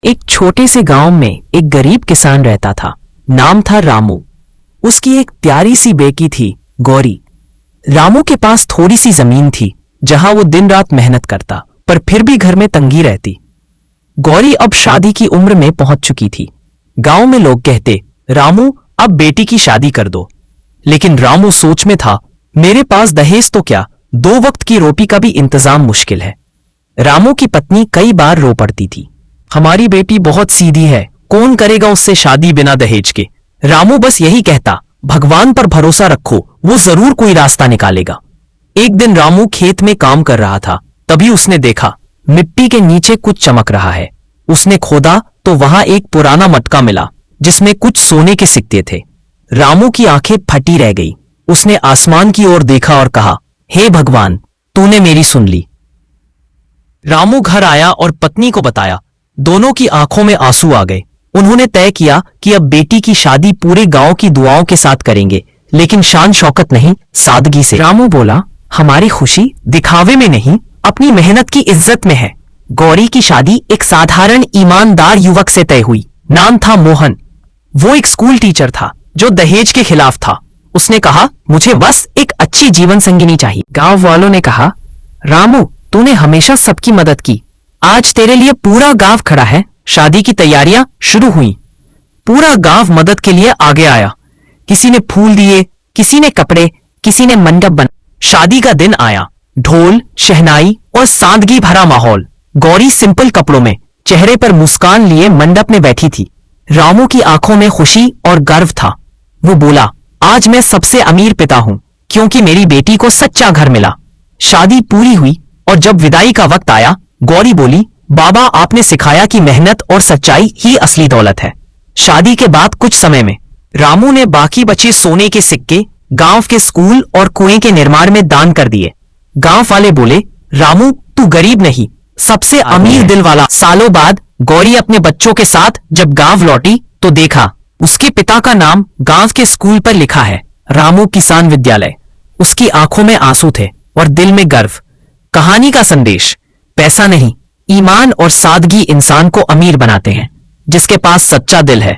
एक छोटे से गांव में एक गरीब किसान रहता था। नाम था रामू। उसकी एक प्यारी सी बेटी थी, गौरी। रामू के पास थोड़ी सी जमीन थी जहां वो दिन रात मेहनत करता, पर फिर भी घर में तंगी रहती। गौरी अब शादी की उम्र में पहुंच चुकी थी। गांव में लोग कहते, रामू अब बेटी की शादी कर दो। लेकिन रामू सोच में था, मेरे पास दहेज तो क्या, 2 वक्त की रोटी का भी इंतजाम मुश्किल है। रामू की पत्नी कई बार रो पड़ती थी, हमारी बेटी बहुत सीधी है, कौन करेगा उससे शादी बिना दहेज के। रामू बस यही कहता, भगवान पर भरोसा रखो, वो जरूर कोई रास्ता निकालेगा। एक दिन रामू खेत में काम कर रहा था, तभी उसने देखा मिट्टी के नीचे कुछ चमक रहा है। उसने खोदा तो वहां एक पुराना मटका मिला जिसमें कुछ सोने के सिक्के थे। रामू की आंखें फटी रह गई। उसने आसमान की ओर देखा और कहा, हे भगवान, तूने मेरी सुन ली। रामू घर आया और पत्नी को बताया। दोनों की आंखों में आंसू आ गए। उन्होंने तय किया कि अब बेटी की शादी पूरे गांव की दुआओं के साथ करेंगे, लेकिन शान शौकत नहीं, सादगी से। रामू बोला, हमारी खुशी दिखावे में नहीं, अपनी मेहनत की इज्जत में है। गौरी की शादी एक साधारण ईमानदार युवक से तय हुई। नाम था मोहन। वो एक स्कूल टीचर था जो दहेज के खिलाफ था। उसने कहा, मुझे बस एक अच्छी जीवन संगिनी चाहिए। गांव वालों ने कहा, रामू, तूने हमेशा सबकी मदद की, आज तेरे लिए पूरा गांव खड़ा है। शादी की तैयारियां शुरू हुई। पूरा गांव मदद के लिए आगे आया। किसी ने फूल दिए, किसी ने कपड़े, किसी ने मंडप बना। शादी का दिन आया। ढोल, शहनाई और सादगी भरा माहौल। गौरी सिंपल कपड़ों में, चेहरे पर मुस्कान लिए मंडप में बैठी थी। रामू की आंखों में खुशी और गर्व था। वो बोला, आज मैं सबसे अमीर पिता हूं, क्योंकि मेरी बेटी को सच्चा घर मिला। शादी पूरी हुई और जब विदाई का वक्त आया, गौरी बोली, बाबा, आपने सिखाया कि मेहनत और सच्चाई ही असली दौलत है। शादी के बाद कुछ समय में रामू ने बाकी बचे सोने के सिक्के गांव के स्कूल और कुएं के निर्माण में दान कर दिए। गांव वाले बोले, रामू, तू गरीब नहीं, सबसे अमीर दिल वाला। सालों बाद गौरी अपने बच्चों के साथ जब गांव लौटी तो देखा उसके पिता का नाम गांव के स्कूल पर लिखा है, रामू किसान विद्यालय। उसकी आंखों में आंसू थे और दिल में गर्व। कहानी का संदेश, पैसा नहीं, ईमान और सादगी इंसान को अमीर बनाते हैं। जिसके पास सच्चा दिल है